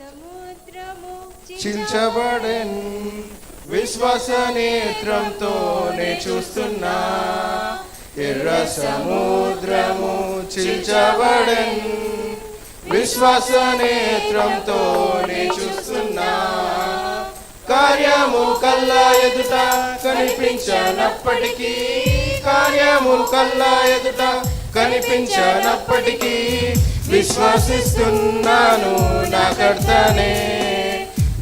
సముద్రము చీల్చబడెన్, విశ్వాస నేత్రంతోనే చూస్తున్నా. ఎర్ర సముద్రము చీల్చబడెన్, విశ్వాస నేత్రంతోనే చూస్తున్నా. కార్యము కల్లా ఎదుట కనిపించనప్పటికీ, కార్యము కల్లా ఎదుట కనిపించనప్పటికీ విశ్వసిస్తున్నాను నా కర్తనే,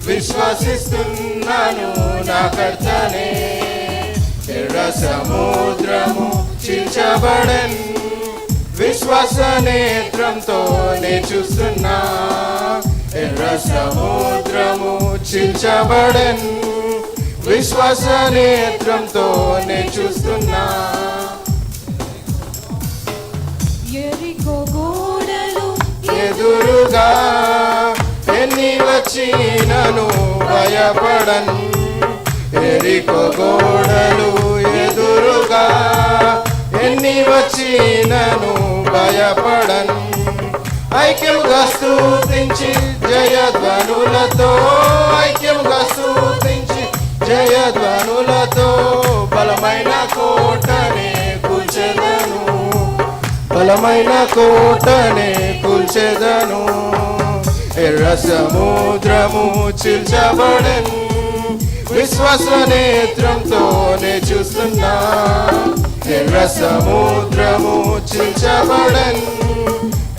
విశ్వసిస్తున్నాను నా కర్తనే. ఎర్ర సముద్రము చీల్చబడెన్, విశ్వాస నేత్రంతోనే చూస్తున్నా. ఎర్ర సముద్రము చీల్చబడెన్, విశ్వాస నేత్రంతోనే చూస్తున్నా. యెరికో గోడలు ఎదురుగా ఎన్ని వచ్చినను భయపడన్, యెరికో గోడలు ఎదురుగా ఎన్ని వచ్చినను భయపడన్. ఐక్యముగా స్తుతించి జయధ్వనులతో, ఐక్యముగా స్తుతించి జయధ్వనులతో బలమైన కోటనే కూల్చెదను, బలమైన కోటనే కూల్చెదను. ఎర్ర సముద్రము చీల్చబడెన్, విశ్వాస నేత్రంతోనే చూస్తున్నా. ఎర్ర సముద్రము చీల్చబడెన్,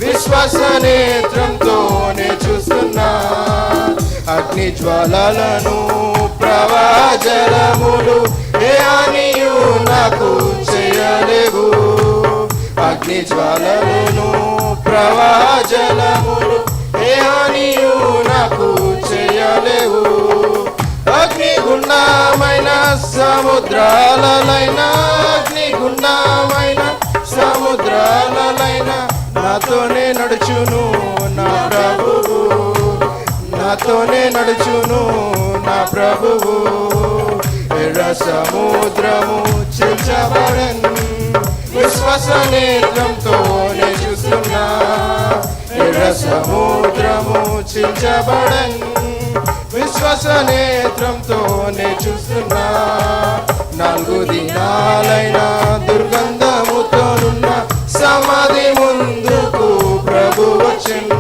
విశ్వాస నేత్రంతోనే చూస్తున్నా. అగ్ని జ్వాలలను ప్రవాహజలములు ఏ హానియు నాకు చేయలేవు. అగ్ని జ్వాలలను ప్రవాహజలములు ఏ హానియు నాకు చేయలేవు. అగ్నిగుండమైన సముద్రాలైనా, అగ్నిగుండమైన సముద్రాలైనా నాతోనే నడుచును నా ప్రభువు, నాతోనే నడుచును నా ప్రభువు. ఎర్ర సముద్రము చీల్చబడెన్, విశ్వాస నేత్రంతోనే చూస్తున్నా. ఎర్ర సముద్రము చీల్చబడెన్, విశ్వాస నేత్రంతోనే చూస్తున్నా. 4 దినాలైనా దుర్గంధముతోనున్న సమాధి ముందుకు ప్రభు వచ్చెన్.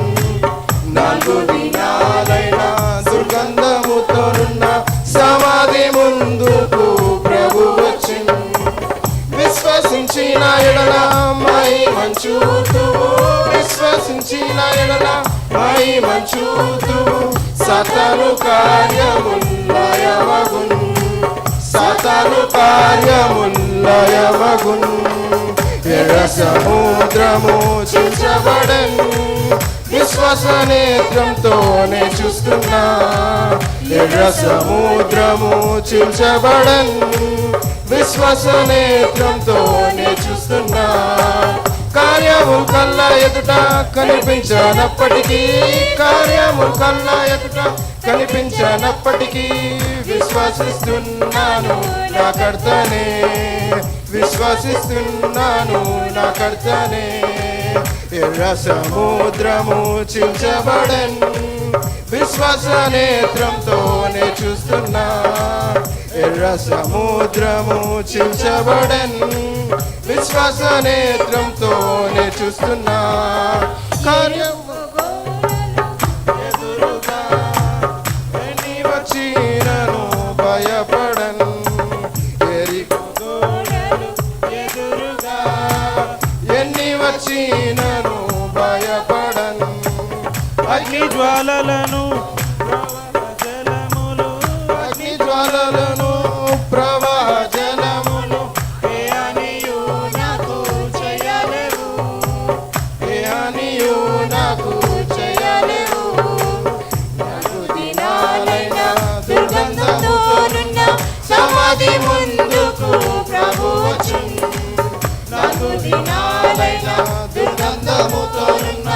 4 దినాలైనా దుర్గంధముతోనున్న సమాధి ముందుకు ప్రభు వచ్చెన్. విశ్వసించిన ఎడల మహిమను చూతువు, విశ్వసించిన ఎడల మహిమను చూతువు. సాతాను కార్యముల్లయమగున్, సాతాను కార్యముల్లయమగున్. ఎర్ర సముద్రము చీల్చబడెన్, విశ్వాస నేత్రంతోనే చూస్తున్నా. ఎర్ర సముద్రము చీల్చబడెన్, విశ్వాస నేత్రంతోనే చూస్తున్నా. కార్యము కల్లా ఎదుట కనిపించనప్పటికీ, కార్యము కల్లా ఎదుట కనిపించనప్పటికీ విశ్వసిస్తున్నాను నా కర్తనే, విశ్వసిస్తున్నాను నా కర్తనే. ఎర్ర సముద్రము చీల్చబడెన్, విశ్వాస నేత్రంతోనే చూస్తున్నా. ఎర్ర సముద్రము చీల్చబడెన్, విశ్వాస నేత్రంతోనే చూస్తున్నా. కార్యము ఎదురుగా ఎన్ని వచ్చినను భయపడన్, యెరికో గోడలు ఎదురుగా ఎన్ని వచ్చినను భయపడన్. అగ్ని జ్వాలలను అగ్ని జ్వాలలను ప్రవాహ జలములు ఏ హానియు నాకు చేయలేవు, ఏ హానియు నాకు చేయలేవు. 4 దినాలైనా దుర్గంధముతోనున్న సమాధి ముందుకు ప్రభు వచ్చున్. 4 దినాలైనా దుర్గంధముతోనున్న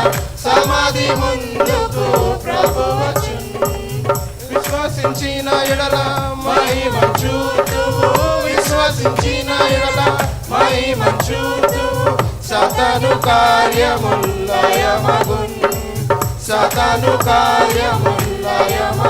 సమాధి ముందుకు ప్రభు వచ్చున్. విశ్వసించిన ఎడల మహిమను చూతువు, విశ్వసించిన ఎడల మహిమను చూతువు. సాతాను కార్యముల్లయమగున్, సాతాను కార్యముల్లయమ